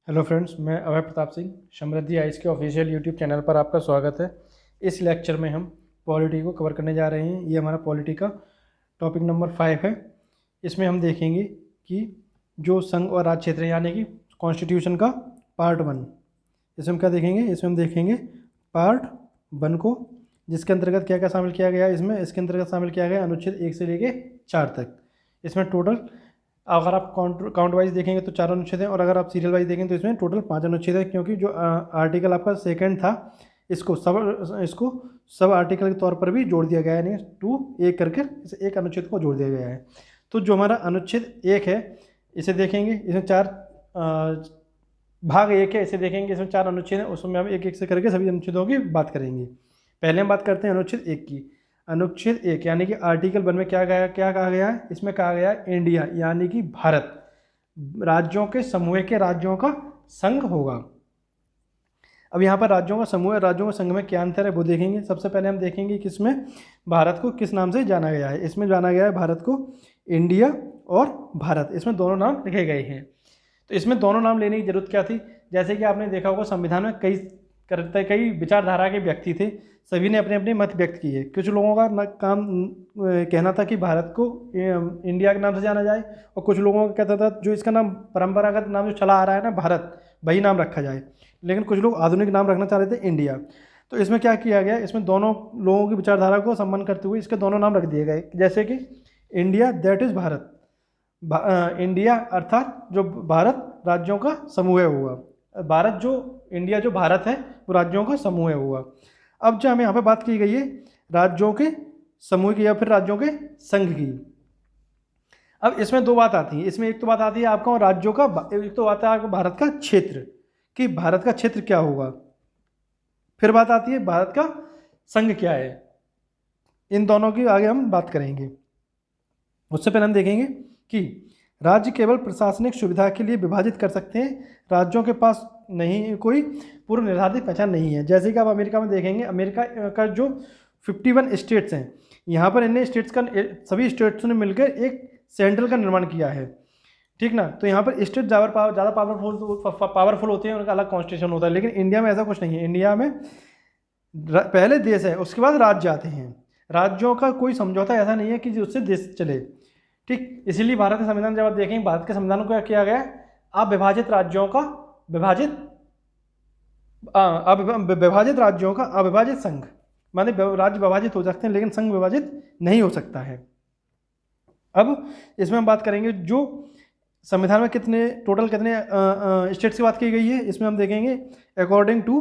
Hello friends, मैं अभय प्रताप सिंह समृद्धि ice के official YouTube channel पर आपका स्वागत है। इस लेक्चर में हम पॉलिटी को कवर करने जा रहे हैं। ये हमारा पॉलिटी का टॉपिक नंबर 5 है। इसमें हम देखेंगे कि जो संघ और राज्य क्षेत्र यानी कि कॉन्स्टिट्यूशन का पार्ट 1, इसमें हम क्या देखेंगे, इसमें हम देखेंगे पार्ट 1 को, जिसके अंतर्गत क्या क्या शामिल किया गया है। इसके अंतर्गत शामिल किया गया अनुच्छेद 1 से लेके 4 तक। इसमें टोटल अगर आप काउंट वाइज देखेंगे तो 4 अनुच्छेद हैं, और अगर आप सीरियल वाइज देखेंगे तो इसमें टोटल 5 अनुच्छेद है, क्योंकि जो आर्टिकल आपका सेकंड था इसको सब आर्टिकल के तौर पर भी जोड़ दिया गया है, यानी 2 एक करके इसे एक अनुच्छेद को जोड़ दिया गया है। तो जो हमारा अनुच्छेद 1 है इसे देखेंगे, इसमें 4 भाग 1 है, इसे देखेंगे, इसमें 4 अनुच्छेद हैं, उसमें हम एक एक से करके सभी अनुच्छेदों की बात करेंगे। पहले हम बात करते हैं अनुच्छेद 1 की। अनुच्छेद 1 यानी कि आर्टिकल 1 में क्या कहा गया है, इसमें कहा गया है इंडिया यानी कि भारत राज्यों के समूह के राज्यों का संघ होगा। अब यहाँ पर राज्यों का समूह और राज्यों के संघ में क्या अंतर है वो देखेंगे। सबसे पहले हम देखेंगे कि इसमें भारत को किस नाम से जाना गया है। इसमें जाना गया है भारत को इंडिया और भारत, इसमें दोनों नाम लिखे गए हैं। तो इसमें दोनों नाम लेने की जरूरत क्या थी, जैसे कि आपने देखा होगा संविधान में कई विचारधारा के व्यक्ति थे, सभी ने अपने अपने मत व्यक्त किए। कुछ लोगों का कहना था कि भारत को इंडिया के नाम से जाना जाए, और कुछ लोगों का कहता था जो इसका नाम परंपरागत नाम जो चला आ रहा है ना भारत, वही नाम रखा जाए। लेकिन कुछ लोग आधुनिक नाम रखना चाह रहे थे इंडिया। तो इसमें क्या किया गया, इसमें दोनों लोगों की विचारधारा को सम्मान करते हुए इसके दोनों नाम रख दिए गए, जैसे कि India that is Bharat, India अर्थात जो भारत राज्यों का समूह हुआ, भारत जो इंडिया जो भारत है वो राज्यों का समूह हुआ। अब जो हमें यहाँ पे बात की गई है राज्यों के समूह की या फिर राज्यों के संघ की। अब इसमें दो बात आती है, इसमें एक तो बात आती है आपका राज्यों का, एक तो आता है आपका भारत का क्षेत्र, कि भारत का क्षेत्र क्या होगा, फिर बात आती है भारत का संघ क्या है। इन दोनों की आगे हम बात करेंगे। उससे पहले हम देखेंगे कि राज्य केवल प्रशासनिक सुविधा के लिए विभाजित कर सकते हैं, राज्यों के पास नहीं कोई पूर्व निर्धारित पहचान नहीं है। जैसे कि आप अमेरिका में देखेंगे, अमेरिका का जो 51 स्टेट्स हैं, यहाँ पर इन स्टेट्स का सभी स्टेट्स ने मिलकर एक सेंट्रल का निर्माण किया है, ठीक ना। तो यहाँ पर स्टेट ज़्यादा पावरफुल होते हैं, उनका अलग कॉन्स्टिट्यूशन होता है। लेकिन इंडिया में ऐसा कुछ नहीं है। इंडिया में पहले देश है, उसके बाद राज्य आते हैं। राज्यों का कोई समझौता ऐसा नहीं है कि उससे देश चले, ठीक। इसीलिए भारत के संविधान जब आप देखेंगे, भारत के संविधान को क्या किया गया है, अविभाजित राज्यों का अविभाजित संघ, माने राज्य विभाजित हो सकते हैं लेकिन संघ विभाजित नहीं हो सकता है। अब इसमें हम बात करेंगे जो संविधान में टोटल कितने स्टेट्स की बात की गई है। इसमें हम देखेंगे according to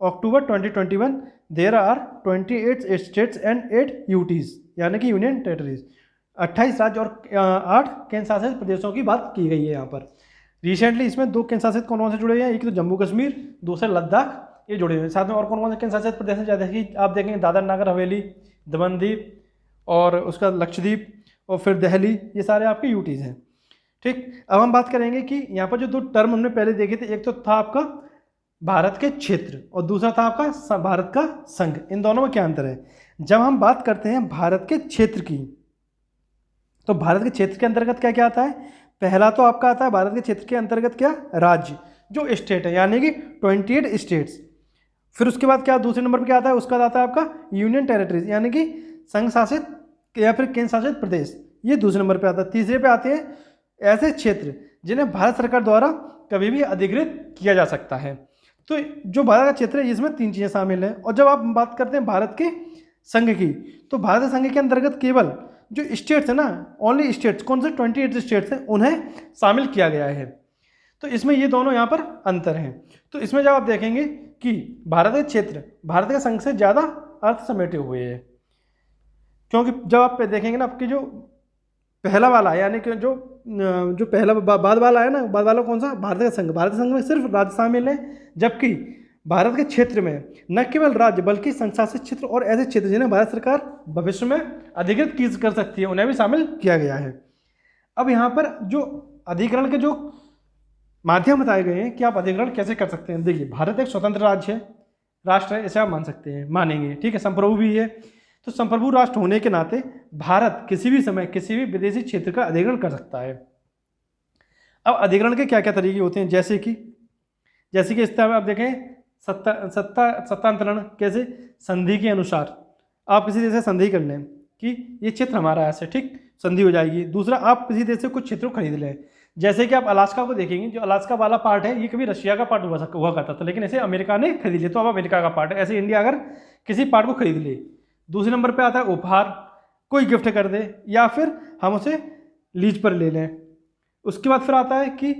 October 2021 there are 28 states and 8 UTs यानी कि यूनियन टेरिटरीज। 28 राज्य और 8 केंद्र शासित प्रदेशों की बात की गई है यहाँ पर। रिसेंटली इसमें 2 केंद्र शासित कौन से जुड़े हुए हैं, एक तो जम्मू कश्मीर, दूसरा लद्दाख, ये जुड़े हुए हैं। साथ में और कौन से केंद्र शासित प्रदेश हैं, जैसे कि आप देखेंगे दादर नगर हवेली, दमन दीप और उसका लक्षद्वीप और फिर दिल्ली, ये सारे आपके यूटीज़ हैं, ठीक। अब हम बात करेंगे कि यहाँ पर जो 2 टर्म हमने पहले देखे थे, एक तो था आपका भारत के क्षेत्र और दूसरा था आपका भारत का संघ। इन दोनों में क्या अंतर है। जब हम बात करते हैं भारत के क्षेत्र की, तो भारत के क्षेत्र के अंतर्गत क्या क्या आता है। पहला तो आपका आता है भारत के क्षेत्र के अंतर्गत क्या, राज्य जो स्टेट है यानी कि 28 स्टेट्स। फिर उसके बाद क्या दूसरे नंबर पर क्या आता है, उसका आता है आपका यूनियन टेरिटरीज यानी कि संघ शासित या फिर केंद्र शासित प्रदेश, ये दूसरे नंबर पे आता है। तीसरे पे आते हैं ऐसे क्षेत्र जिन्हें भारत सरकार द्वारा कभी भी अधिकृत किया जा सकता है। तो जो भारत का क्षेत्र है इसमें 3 चीज़ें शामिल हैं। और जब आप बात करते हैं भारत के संघ की, तो भारत संघ के अंतर्गत केवल जो स्टेट्स है ना, ओनली स्टेट्स, कौन से 28 स्टेट्स हैं उन्हें शामिल किया गया है। तो इसमें ये दोनों यहाँ पर अंतर हैं। तो इसमें जब आप देखेंगे कि भारत का क्षेत्र भारत के संघ से ज़्यादा अर्थ समेटे हुए है, क्योंकि जब आप देखेंगे ना आपके जो पहला वाला यानी कि जो पहला बाद वाला है ना, बाद वाला कौन सा, भारत का संघ। भारत संघ में सिर्फ राज्य शामिल है, जबकि भारत के क्षेत्र में न केवल राज्य बल्कि संघ शासित क्षेत्र और ऐसे क्षेत्र जिन्हें भारत सरकार भविष्य में अधिकृत कर सकती है उन्हें भी शामिल किया गया है। अब यहाँ पर जो अधिग्रहण के जो माध्यम बताए गए हैं कि आप अधिग्रहण कैसे कर सकते हैं। देखिए, भारत एक स्वतंत्र राज्य है, राष्ट्र है, इसे आप मानेंगे, ठीक है, संप्रभु भी है। तो संप्रभु राष्ट्र होने के नाते भारत किसी भी समय किसी भी विदेशी क्षेत्र का अधिग्रहण कर सकता है। अब अधिग्रहण के क्या क्या तरीके होते हैं, जैसे कि जैसे कि इस तरह आप देखें सत्तांतरण कैसे, संधि के अनुसार आप किसी देश से संधि कर लें कि ये क्षेत्र हमारा है, ऐसे ठीक संधि हो जाएगी। दूसरा, आप किसी देश से कुछ क्षेत्र को खरीद लें, जैसे कि आप अलास्का को देखेंगे, जो अलास्का वाला पार्ट है ये कभी रशिया का पार्ट हुआ करता था, लेकिन ऐसे अमेरिका ने खरीद लिया तो अब अमेरिका का पार्ट है। ऐसे इंडिया अगर किसी पार्ट को खरीद ले। दूसरे नंबर पर आता है उपहार, कोई गिफ्ट कर दे या फिर हम उसे लीज पर ले लें। उसके बाद फिर आता है कि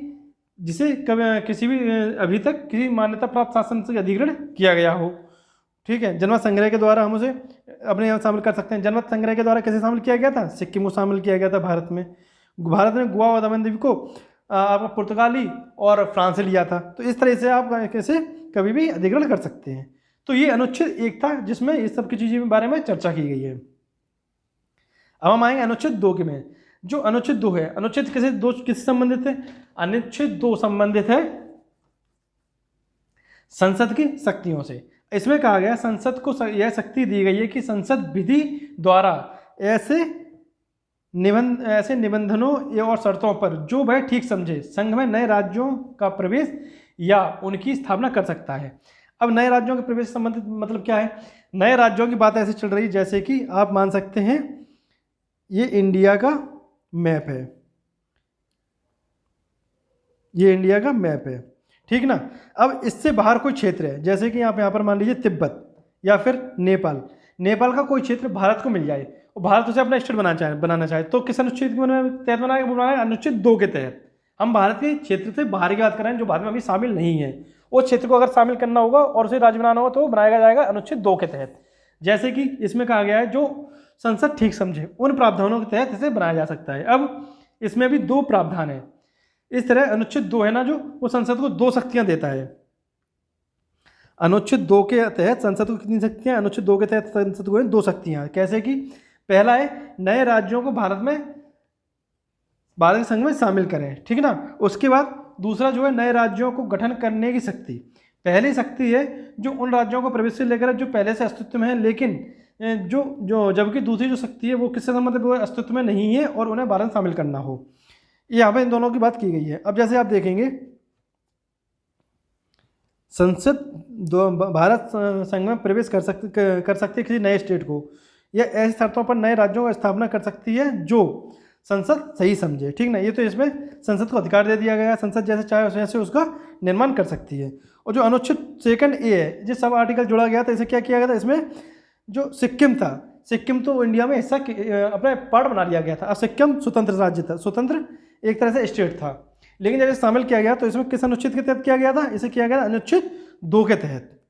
जिसे किसी भी अभी तक किसी मान्यता प्राप्त शासन से अधिग्रहण किया गया हो, ठीक है। जनमत संग्रह के द्वारा हम उसे अपने यहाँ शामिल कर सकते हैं। जनमत संग्रह के द्वारा कैसे शामिल किया गया था, सिक्किम को शामिल किया गया था भारत में। भारत ने गोवा और दमन द्वीप को आपका पुर्तगाली और फ्रांस से लिया था। तो इस तरह से आप कैसे कभी भी अधिग्रहण कर सकते हैं। तो ये अनुच्छेद 1 था जिसमें इस सब की चीज़ों के बारे में चर्चा की गई है। अब हम आएंगे अनुच्छेद 2 के में। जो अनुच्छेद 2 है, अनुच्छेद किससे संबंधित है? अनुच्छेद 2 संबंधित है संसद की शक्तियों से। इसमें कहा गया संसद को यह शक्ति दी गई है कि संसद विधि द्वारा ऐसे निबंधनों और शर्तों पर जो वह ठीक समझे संघ में नए राज्यों का प्रवेश या उनकी स्थापना कर सकता है। अब नए राज्यों के प्रवेश संबंधित मतलब क्या है? नए राज्यों की बात ऐसे चल रही है जैसे कि आप मान सकते हैं ये इंडिया का मैप है, ये इंडिया का मैप है, ठीक ना। अब इससे बाहर कोई क्षेत्र है, जैसे कि आप यहाँ पर मान लीजिए तिब्बत या फिर नेपाल। नेपाल का कोई क्षेत्र भारत को मिल जाए और भारत उसे अपना स्टेट बनाना चाहे तो किस अनुच्छेद के तहत बनाएगा? अनुच्छेद 2 के तहत। हम भारत के क्षेत्र से बाहर की बात कर रहे हैं जो भारत में अभी शामिल नहीं है। उस क्षेत्र को अगर शामिल करना होगा और उसे राज्य बनाना होगा तो बनाया जाएगा अनुच्छेद 2 के तहत। जैसे कि इसमें कहा गया है जो संसद ठीक समझे उन प्रावधानों के तहत इसे बनाया जा सकता है। अब इसमें भी 2 प्रावधान है। इस तरह अनुच्छेद 2 है ना, जो वो संसद को 2 शक्तियां देता है। अनुच्छेद 2 के तहत संसद को कितनी शक्तियां? अनुच्छेद 2 के तहत संसद को 2 शक्तियां। कैसे कि पहला है नए राज्यों को भारत के संघ में शामिल करें, ठीक ना। उसके बाद दूसरा जो है नए राज्यों को गठन करने की शक्ति। पहली शक्ति है जो उन राज्यों को प्रवेश से लेकर जो पहले से अस्तित्व में है, लेकिन जो जबकि दूसरी जो शक्ति है वो किससे संबंधित? वो अस्तित्व में नहीं है और उन्हें भारत शामिल करना हो। यहाँ पर इन दोनों की बात की गई है। अब जैसे आप देखेंगे संसद भारत संघ में प्रवेश कर सकती है किसी नए स्टेट को या ऐसी शर्तों पर नए राज्यों का स्थापना कर सकती है जो संसद सही समझे, ठीक ना। ये तो इसमें संसद को अधिकार दे दिया गया, संसद जैसे चाहे वैसे उसका निर्माण कर सकती है। और जो अनुच्छेद 2 ए है, जिस सब आर्टिकल जोड़ा गया था, इसे क्या किया गया था? इसमें जो सिक्किम था, सिक्किम तो इंडिया में हिस्सा अपने पार्ट बना लिया गया था। अब सिक्किम स्वतंत्र राज्य था, स्वतंत्र एक तरह से स्टेट था, लेकिन जब इसे शामिल किया गया तो इसमें किस अनुच्छेद के तहत किया गया था? इसे किया गया अनुच्छेद 2 के तहत।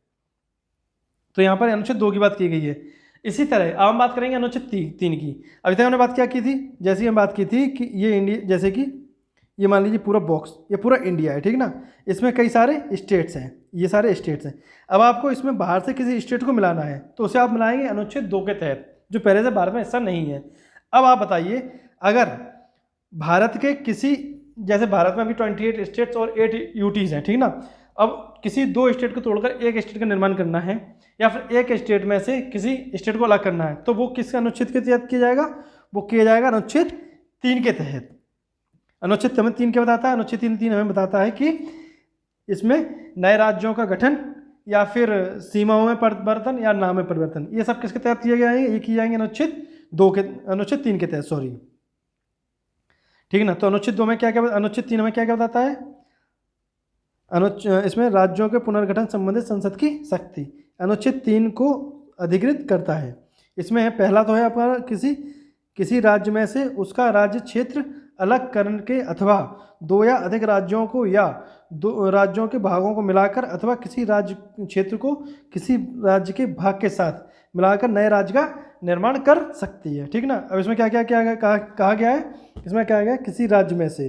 तो यहाँ पर अनुच्छेद 2 की बात की गई है। इसी तरह अब हम बात करेंगे अनुच्छेद 3 की। अभी तक हमने बात क्या की थी? जैसे हम बात की थी कि ये इंडिया, जैसे कि ये मान लीजिए पूरा बॉक्स, ये पूरा इंडिया है, ठीक ना। इसमें कई सारे स्टेट्स हैं, ये सारे स्टेट्स हैं। अब आपको इसमें बाहर से किसी स्टेट को मिलाना है तो उसे आप मिलाएंगे अनुच्छेद 2 के तहत, जो पहले से भारत में हिस्सा नहीं है। अब आप बताइए, अगर भारत के किसी, जैसे भारत में अभी 28 स्टेट्स और 8 यूटीज़ हैं, ठीक ना। अब किसी 2 स्टेट को तोड़कर एक स्टेट का निर्माण करना है या फिर एक स्टेट में से किसी स्टेट को अलग करना है तो वो किस अनुच्छेद के तहत किया जाएगा? वो किया जाएगा अनुच्छेद 3 के तहत। अनुच्छेद 3 क्या बताता है? अनुच्छेद 3 हमें बताता है कि इसमें नए राज्यों का गठन या फिर सीमाओं में परिवर्तन या नाम में परिवर्तन, ये सब किसके तहत किए गए हैं? ये किए जाएंगे अनुच्छेद 3 के तहत, सॉरी, ठीक ना। तो अनुच्छेद 2 में क्या क्या, अनुच्छेद 3 में क्या क्या बताता है? इसमें राज्यों के पुनर्गठन संबंधित संसद की शक्ति अनुच्छेद 3 को अधिकृत करता है। इसमें है, पहला तो है आपका किसी राज्य में से उसका राज्य क्षेत्र अलग करके अथवा 2 या अधिक राज्यों को या 2 राज्यों के भागों को मिलाकर अथवा किसी राज्य क्षेत्र को किसी राज्य के भाग के साथ मिलाकर नए राज्य का निर्माण कर सकती है, ठीक ना। अब इसमें क्या क्या कहा गया है? इसमें क्या गया? किसी राज्य में से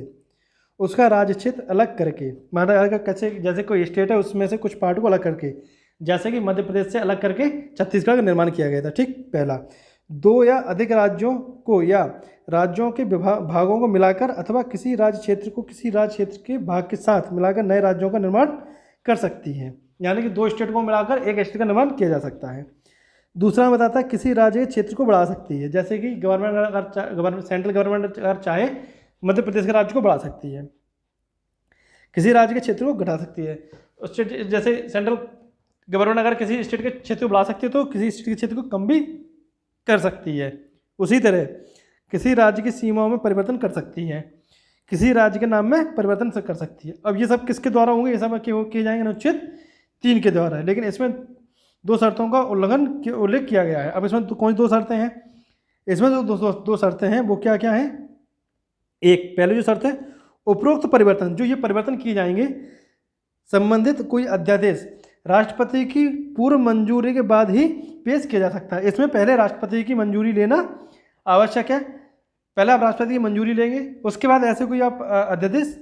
उसका राज्य क्षेत्र अलग करके, मतलब कैसे, जैसे कोई स्टेट है उसमें से कुछ पार्ट को अलग करके, जैसे कि मध्य प्रदेश से अलग करके छत्तीसगढ़ का निर्माण किया गया था, ठीक। पहला, 2 या अधिक राज्यों को या राज्यों के भागों को मिलाकर अथवा किसी राज्य क्षेत्र को किसी राज्य क्षेत्र के भाग के साथ मिलाकर नए राज्यों का निर्माण कर सकती है, यानी कि 2 स्टेट को मिलाकर एक स्टेट का निर्माण किया जा सकता है। दूसरा बताता है किसी राज्य के क्षेत्र को बढ़ा सकती है, जैसे कि सेंट्रल गवर्नमेंट अगर चाहे मध्य प्रदेश के राज्य को बढ़ा सकती है, किसी राज्य के क्षेत्र को घटा सकती है। स्टेट जैसे सेंट्रल गवर्नमेंट अगर किसी स्टेट के क्षेत्र को बढ़ा सकती है तो किसी स्टेट के क्षेत्र को कम भी कर सकती है। उसी तरह किसी राज्य की सीमाओं में परिवर्तन कर सकती है, किसी राज्य के नाम में परिवर्तन कर सकती है। अब ये सब किसके द्वारा होंगे, ये सब किए जाएंगे अनुच्छेद 3 के द्वारा, लेकिन इसमें 2 शर्तों का उल्लेख किया गया है। अब इसमें तो कौन सी 2 शर्तें हैं, इसमें जो दो शर्तें हैं वो क्या क्या हैं। एक पहले जो शर्त है, उपरोक्त परिवर्तन, जो ये परिवर्तन किए जाएंगे संबंधित कोई अध्यादेश राष्ट्रपति की पूर्व मंजूरी के बाद ही पेश किया जा सकता है। इसमें पहले राष्ट्रपति की मंजूरी लेना आवश्यक है। पहले आप राष्ट्रपति की मंजूरी लेंगे, उसके बाद ऐसे कोई आप अध्यादेश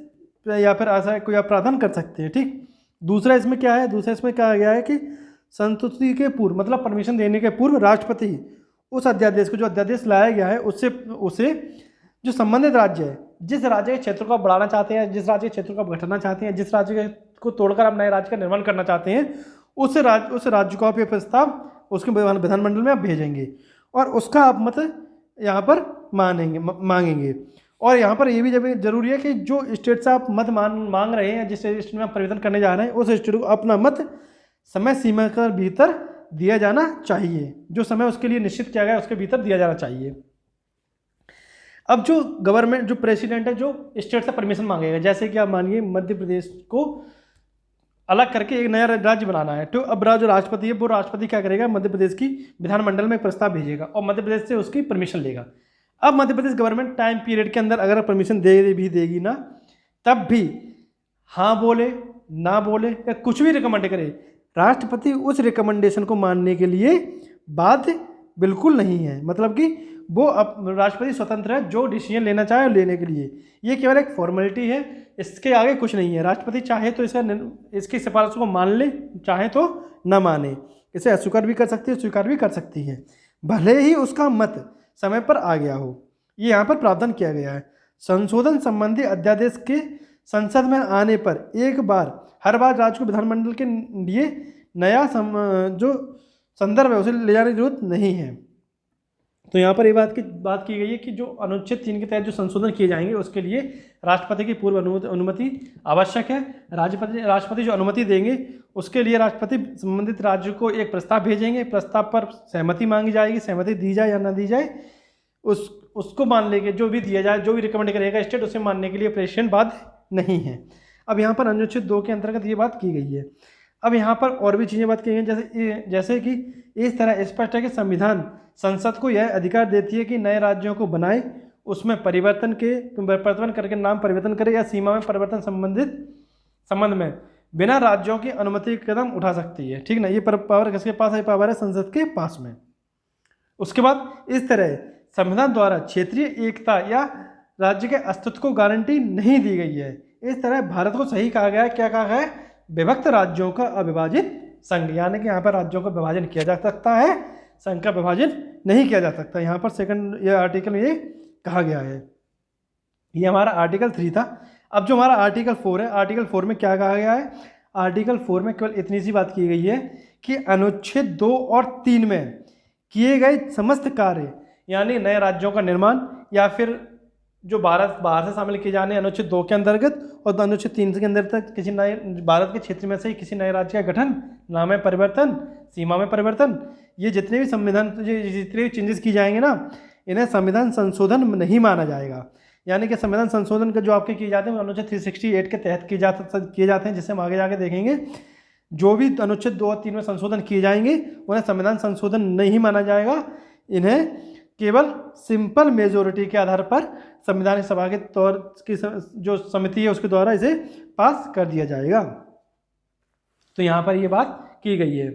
या फिर ऐसा कोई आप प्रावधान कर सकते हैं। ठीक। दूसरा इसमें क्या है, दूसरा इसमें कहा गया है कि संस्तुति के पूर्व, मतलब परमिशन देने के पूर्व राष्ट्रपति उस अध्यादेश को, जो अध्यादेश लाया गया है उसे जो संबंधित राज्य है, जिस राज्य के क्षेत्र को आप बढ़ाना चाहते हैं, जिस राज्य के क्षेत्र को आप घटाना चाहते हैं, जिस राज्य को तोड़कर आप नए राज्य का निर्माण करना चाहते हैं, उस राज्य को आप ये प्रस्ताव उसके विधानमंडल में आप भेजेंगे और उसका आप मत यहाँ पर मांगेंगे। और यहाँ पर ये भी जरूरी है कि जो स्टेट से आप मत मांग रहे हैं, जिस स्टेट में आप परिवर्तन करने जा रहे हैं, उस स्टेट को अपना मत समय सीमा के भीतर दिया जाना चाहिए। जो समय उसके लिए निश्चित किया गया है उसके भीतर दिया जाना चाहिए। अब जो गवर्नमेंट, जो प्रेसिडेंट है, जो स्टेट से परमिशन मांगेगा, जैसे कि आप मानिए मध्य प्रदेश को अलग करके एक नया राज्य बनाना है, तो अब जो राष्ट्रपति है वो राष्ट्रपति क्या करेगा, मध्य प्रदेश की विधानमंडल में एक प्रस्ताव भेजेगा और मध्य प्रदेश से उसकी परमिशन लेगा। अब Madhya Pradesh government time period के अंदर अगर परमिशन देगी ना, तब भी हाँ बोले ना बोले या कुछ भी रिकमेंड करे, राष्ट्रपति उस रिकमेंडेशन को मानने के लिए बाध्य बिल्कुल नहीं है। मतलब कि वो अब राष्ट्रपति स्वतंत्र है, जो डिसीजन लेना चाहे लेने के लिए, ये केवल एक फॉर्मेलिटी है, इसके आगे कुछ नहीं है। राष्ट्रपति चाहे तो इसकी सिफारिशों को मान ले, चाहे तो न माने, इसे अस्वीकार भी कर सकती है, स्वीकार भी कर सकती है, भले ही उसका मत समय पर आ गया हो। ये यहाँ पर प्रावधान किया गया है। संशोधन संबंधी अध्यादेश के संसद में आने पर हर बार राज्य को विधानमंडल के लिए नया जो संदर्भ है उसे ले जाने की जरूरत नहीं है। तो यहाँ पर ये बात की गई है कि जो अनुच्छेद 3 के तहत जो संशोधन किए जाएंगे उसके लिए राष्ट्रपति की पूर्व अनुमति आवश्यक है। राष्ट्रपति जो अनुमति देंगे उसके लिए राष्ट्रपति संबंधित राज्य को एक प्रस्ताव भेजेंगे, प्रस्ताव पर सहमति मांगी जाएगी, सहमति दी जाए या ना दी जाए उसको मान लेंगे, जो भी दिया जाए, जो भी रिकमेंड करेगा स्टेट, उसे मानने के लिए प्रेसिडेंट बाध्य नहीं है। अब यहाँ पर अनुच्छेद 2 के अंतर्गत ये बात की गई है। अब यहाँ पर और भी चीज़ें बात की गई, जैसे कि इस तरह स्पष्ट है कि संविधान संसद को यह अधिकार देती है कि नए राज्यों को बनाए, उसमें परिवर्तन करके नाम परिवर्तन करे या सीमा में परिवर्तन संबंध में बिना राज्यों की अनुमति के कदम उठा सकती है। ठीक ना, ये पावर किसके पास है? पावर है संसद के पास में। उसके बाद इस तरह संविधान द्वारा क्षेत्रीय एकता या राज्य के अस्तित्व को गारंटी नहीं दी गई है। इस तरह भारत को सही कहा गया है, क्या कहा गया है? विभक्त राज्यों का अविभाजित संघ, यानी कि यहाँ पर राज्यों का विभाजन किया जा सकता है, संघ का विभाजन नहीं किया जा सकता। यहाँ पर सेकंड ये आर्टिकल में ये कहा गया है। ये हमारा आर्टिकल 3 था। अब जो हमारा आर्टिकल 4 है, आर्टिकल 4 में क्या कहा गया है? आर्टिकल 4 में केवल इतनी सी बात की गई है कि अनुच्छेद 2 और 3 में किए गए समस्त कार्य, यानी नए राज्यों का निर्माण या फिर जो बाहर से शामिल किए जाने अनुच्छेद 2 के अंतर्गत और अनुच्छेद 3 के अंदर तक किसी नए भारत के क्षेत्र में से किसी नए राज्य का गठन, नाम में परिवर्तन, सीमा में परिवर्तन, ये जितने भी जितने भी चेंजेस की जाएंगे ना, इन्हें संविधान संशोधन नहीं माना जाएगा। यानी कि संविधान संशोधन के जो आपके किए जाते हैं अनुच्छेद 368 के तहत किए जाते हैं, जिससे हम आगे जाके देखेंगे। जो भी अनुच्छेद 2 और 3 में संशोधन किए जाएंगे उन्हें संविधान संशोधन नहीं माना जाएगा। इन्हें केवल सिंपल मेजोरिटी के आधार पर संविधान सभा के तौर की जो समिति है उसके द्वारा इसे पास कर दिया जाएगा। तो यहाँ पर ये बात की गई है।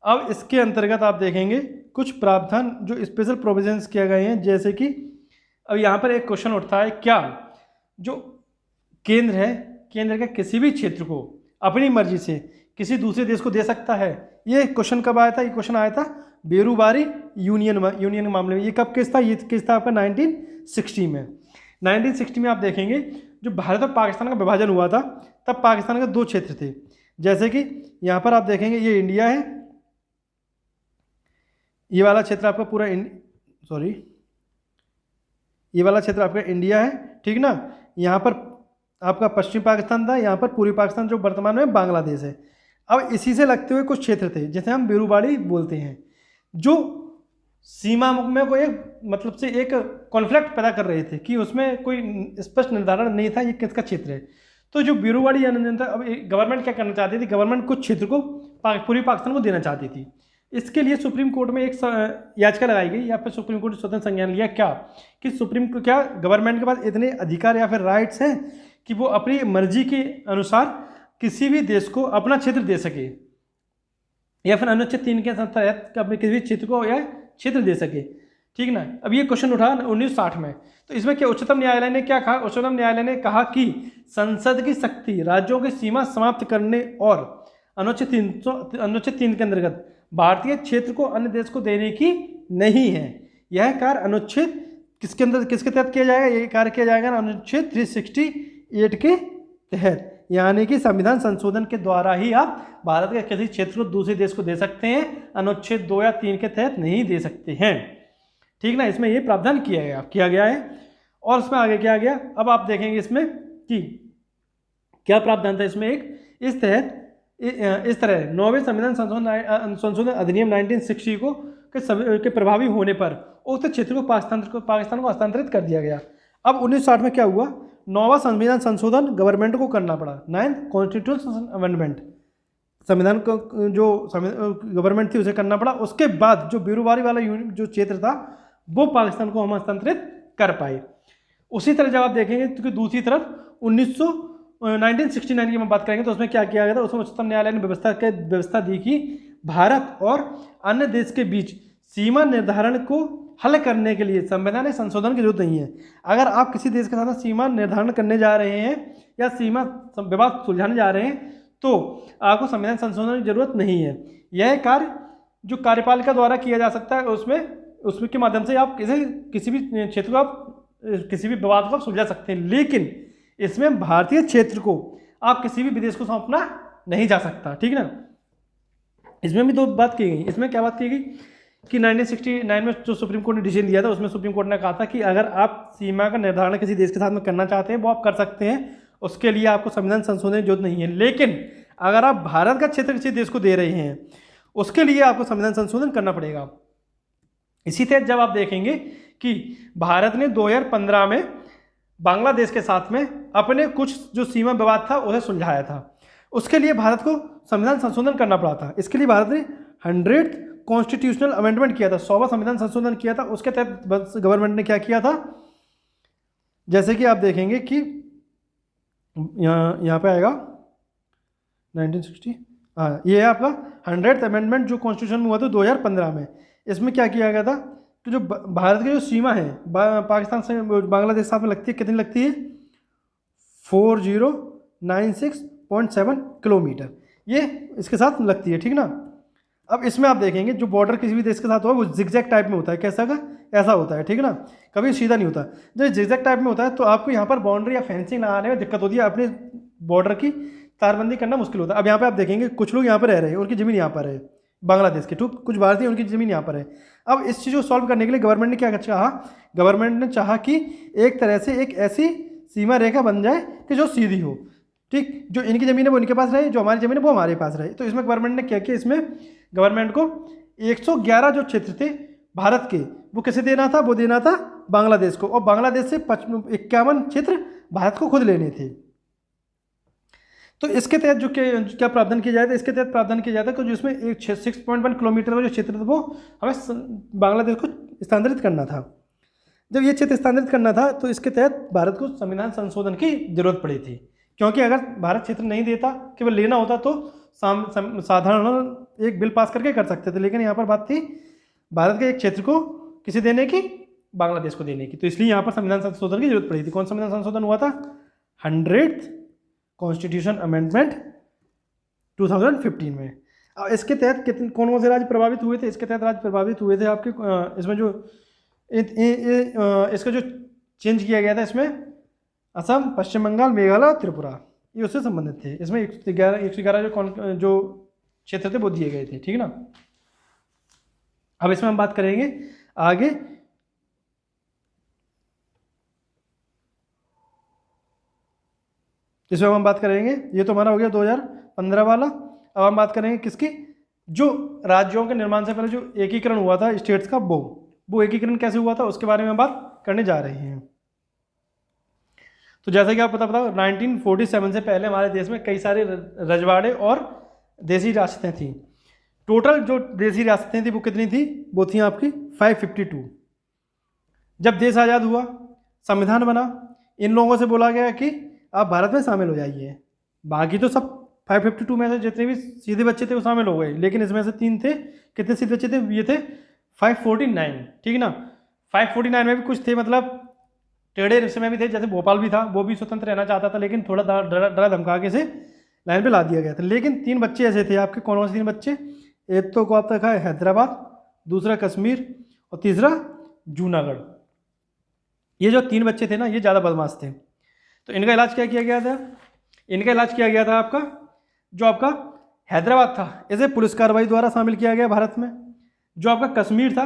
अब इसके अंतर्गत आप देखेंगे कुछ प्रावधान जो स्पेशल प्रोविजंस किए गए हैं, जैसे कि अब यहाँ पर एक क्वेश्चन उठता है, क्या जो केंद्र है, केंद्र के किसी भी क्षेत्र को अपनी मर्जी से किसी दूसरे देश को दे सकता है? ये क्वेश्चन कब आया था? ये क्वेश्चन आया था बेरूबारी यूनियन मामले में। ये कब केस था? ये केस था आपका 1960 में। 1960 में आप देखेंगे जो भारत और पाकिस्तान का विभाजन हुआ था, तब पाकिस्तान के 2 क्षेत्र थे। जैसे कि यहाँ पर आप देखेंगे ये इंडिया है, ये वाला क्षेत्र आपका पूरा ये वाला क्षेत्र आपका इंडिया है, ठीक ना। यहाँ पर आपका पश्चिमी पाकिस्तान था, यहाँ पर पूर्वी पाकिस्तान जो वर्तमान में बांग्लादेश है। अब इसी से लगते हुए कुछ क्षेत्र थे जिसे हम बिरूबाड़ी बोलते हैं, जो सीमा में कोई एक मतलब से एक कॉन्फ्लिक्ट पैदा कर रहे थे कि उसमें कोई स्पष्ट निर्धारण नहीं था ये किसका क्षेत्र है। तो जो बिरूबाड़ी जनता, अब गवर्नमेंट क्या करना चाहती थी, गवर्नमेंट कुछ क्षेत्र को पूर्वी पाकिस्तान को देना चाहती थी। इसके लिए सुप्रीम कोर्ट में एक याचिका लगाई गई, या फिर सुप्रीम कोर्ट ने स्वतंत्र संज्ञान लिया क्या कि सुप्रीम को क्या गवर्नमेंट के पास इतने अधिकार या फिर राइट्स हैं कि वो अपनी मर्जी के अनुसार किसी भी देश को अपना क्षेत्र दे सके, या फिर अनुच्छेद 3 के तहत अपने किसी भी क्षेत्र को या क्षेत्र दे सके। ठीक ना। अब ये क्वेश्चन उठा 1960 में, तो इसमें क्या उच्चतम न्यायालय ने क्या कहा? उच्चतम न्यायालय ने कहा कि संसद की शक्ति राज्यों की सीमा समाप्त करने और अनुच्छेद 3 के अंतर्गत भारतीय क्षेत्र को अन्य देश को देने की नहीं है। यह कार्य अनुच्छेद किसके तहत किया जाएगा? ये कार्य किया जाएगा अनुच्छेद 368 के तहत, यानी कि संविधान संशोधन के द्वारा ही आप भारत के किसी क्षेत्र को दूसरे देश को दे सकते हैं, अनुच्छेद 2 या 3 के तहत नहीं दे सकते हैं। ठीक ना। इसमें ये प्रावधान किया गया है। और इसमें आगे क्या गया, अब आप देखेंगे इसमें कि क्या प्रावधान था इसमें। एक इस तरह 9वें संविधान संशोधन अधिनियम 1960 के प्रभावी होने पर उक्त क्षेत्र को पाकिस्तान को हस्तांतरित कर दिया गया। अब 1960 में क्या हुआ, 9वां संविधान संशोधन गवर्नमेंट को करना पड़ा, 9th कॉन्स्टिट्यूशनल अमेंडमेंट, संविधान को जो गवर्नमेंट थी उसे करना पड़ा। उसके बाद जो बिरूबाड़ी वाला जो क्षेत्र था वो पाकिस्तान को हम हस्तांतरित कर पाए। उसी तरह जब आप देखेंगे तो दूसरी तरफ 1969 की हम बात करेंगे तो उसमें क्या किया गया था, उसमें उच्चतम न्यायालय ने व्यवस्था दी कि भारत और अन्य देश के बीच सीमा निर्धारण को हल करने के लिए संवैधानिक संशोधन की जरूरत नहीं है। अगर आप किसी देश के साथ सीमा निर्धारण करने जा रहे हैं या सीमा विवाद सुलझाने जा रहे हैं तो आपको संविधान संशोधन की जरूरत नहीं है। यह कार्य जो कार्यपालिका द्वारा किया जा सकता है, उसमें के माध्यम से आप किसी भी क्षेत्र को आप किसी भी विवाद को सुलझा सकते हैं, लेकिन इसमें भारतीय क्षेत्र को आप किसी भी विदेश को सौंपना नहीं जा सकता। ठीक ना। इसमें भी दो बात की गई। इसमें क्या बात की गई कि 1969 में जो सुप्रीम कोर्ट ने डिसीजन दिया था उसमें सुप्रीम कोर्ट ने कहा था कि अगर आप सीमा का निर्धारण किसी देश के साथ में करना चाहते हैं वो आप कर सकते हैं, उसके लिए आपको संविधान संशोधन की जरूरत नहीं है। लेकिन अगर आप भारत का क्षेत्र किसी देश को दे रहे हैं उसके लिए आपको संविधान संशोधन करना पड़ेगा। इसी तरह जब आप देखेंगे कि भारत ने 2015 में बांग्लादेश के साथ में अपने कुछ जो सीमा विवाद था उसे सुलझाया था, उसके लिए भारत को संविधान संशोधन करना पड़ा था। इसके लिए भारत ने 100th कॉन्स्टिट्यूशनल अमेंडमेंट किया था, 100वां संविधान संशोधन किया था। उसके तहत गवर्नमेंट ने क्या किया था, जैसे कि आप देखेंगे कि यहाँ पे आएगा 1960, हाँ ये है आपका 100th अमेंडमेंट जो कॉन्स्टिट्यूशन में हुआ था 2015 में। इसमें क्या किया गया था कि जो भारत की जो सीमा है पाकिस्तान से बांग्लादेश साथ में लगती है, कितनी लगती है 4096.7 किलोमीटर, ये इसके साथ लगती है। ठीक ना। अब इसमें आप देखेंगे जो बॉर्डर किसी भी देश के साथ हुआ वो जिगजैग टाइप में होता है, कैसा का ऐसा होता है। ठीक ना। कभी सीधा नहीं होता। जब जिगजैग टाइप में होता है तो आपको यहाँ पर बाउंड्री या फेंसिंग लगाने में दिक्कत होती है, अपने बॉर्डर की तारबंदी करना मुश्किल होता है। अब यहाँ पे आप देखेंगे कुछ लोग यहाँ पर रह रहे हैं, उनकी ज़मीन यहाँ पर है बांग्लादेश की, ठीक, कुछ भारतीय उनकी ज़मीन यहाँ पर है। अब इस चीज़ को सॉल्व करने के लिए गवर्नमेंट ने क्या चाहा, गवर्नमेंट ने चाहा कि एक तरह से एक ऐसी सीमा रेखा बन जाए कि जो सीधी हो। ठीक, जो इनकी ज़मीन है वो इनके पास रहे, जो हमारी ज़मीन है वो हमारे पास रहे। तो इसमें गवर्नमेंट ने क्या किया, इसमें गवर्नमेंट को 111 जो क्षेत्र थे भारत के वो किसे देना था, वो देना था बांग्लादेश को, और बांग्लादेश से 51 क्षेत्र भारत को खुद लेने थे। तो इसके तहत जो क्या प्रावधान किया जाता है, इसके तहत प्रावधान किया जाता है कि जो इसमें 6.1 किलोमीटर का जो क्षेत्र था वो हमें बांग्लादेश को स्थानांतरित करना था। जब ये क्षेत्र स्थानांतरित करना था तो इसके तहत भारत को संविधान संशोधन की जरूरत पड़ी थी, क्योंकि अगर भारत क्षेत्र नहीं देता, केवल लेना होता तो साधारण एक बिल पास करके कर सकते थे, लेकिन यहाँ पर बात थी भारत के एक क्षेत्र को किसे देने की, बांग्लादेश को देने की। तो इसलिए यहाँ पर संविधान संशोधन की जरूरत पड़ी थी। कौन संविधान संशोधन हुआ था, 100th कॉन्स्टिट्यूशन अमेंडमेंट 2015 में। अब इसके तहत कौन से राज्य प्रभावित हुए थे, इसके तहत राज्य प्रभावित हुए थे आपके इसमें जो इसका जो चेंज किया गया था इसमें असम, पश्चिम बंगाल, मेघालय, त्रिपुरा, ये उससे संबंधित थे। इसमें 111 जो क्षेत्र थे वो दिए गए थे। ठीक ना। अब इसमें हम बात करेंगे आगे इसमें हम बात करेंगे, ये तो हमारा हो गया 2015 वाला। अब हम बात करेंगे किसकी, जो राज्यों के निर्माण से पहले जो एकीकरण हुआ था स्टेट्स का, वो एकीकरण कैसे हुआ था उसके बारे में बात करने जा रहे हैं। तो जैसा कि आप पता 1947 से पहले हमारे देश में कई सारे रजवाड़े और देसी रियासतें थीं। टोटल जो देसी रियासतें थी वो कितनी थी, वो थी आपकी 552। जब देश आज़ाद हुआ, संविधान बना, इन लोगों से बोला गया कि आप भारत में शामिल हो जाइए। बाकी तो सब 552 में से जितने भी सीधे बच्चे थे वो शामिल हो गए, लेकिन इसमें से 3 थे, कितने सीधे बच्चे थे, ये थे 549, ठीक ना। 549 में भी कुछ थे मतलब टेढ़े समय भी थे, जैसे भोपाल भी था, वो भी स्वतंत्र रहना चाहता था, लेकिन थोड़ा डरा धमका के से लाइन पे ला दिया गया था। लेकिन 3 बच्चे ऐसे थे आपके, कौन से 3 बच्चे, एक तो को आप तक है हैदराबाद, दूसरा कश्मीर और तीसरा जूनागढ़। ये जो 3 बच्चे थे ना, ये ज़्यादा बदमाश थे। तो इनका इलाज क्या किया गया था, इनका इलाज किया गया था आपका, जो आपका हैदराबाद था इसे पुलिस कार्रवाई द्वारा शामिल किया गया भारत में। जो आपका कश्मीर था,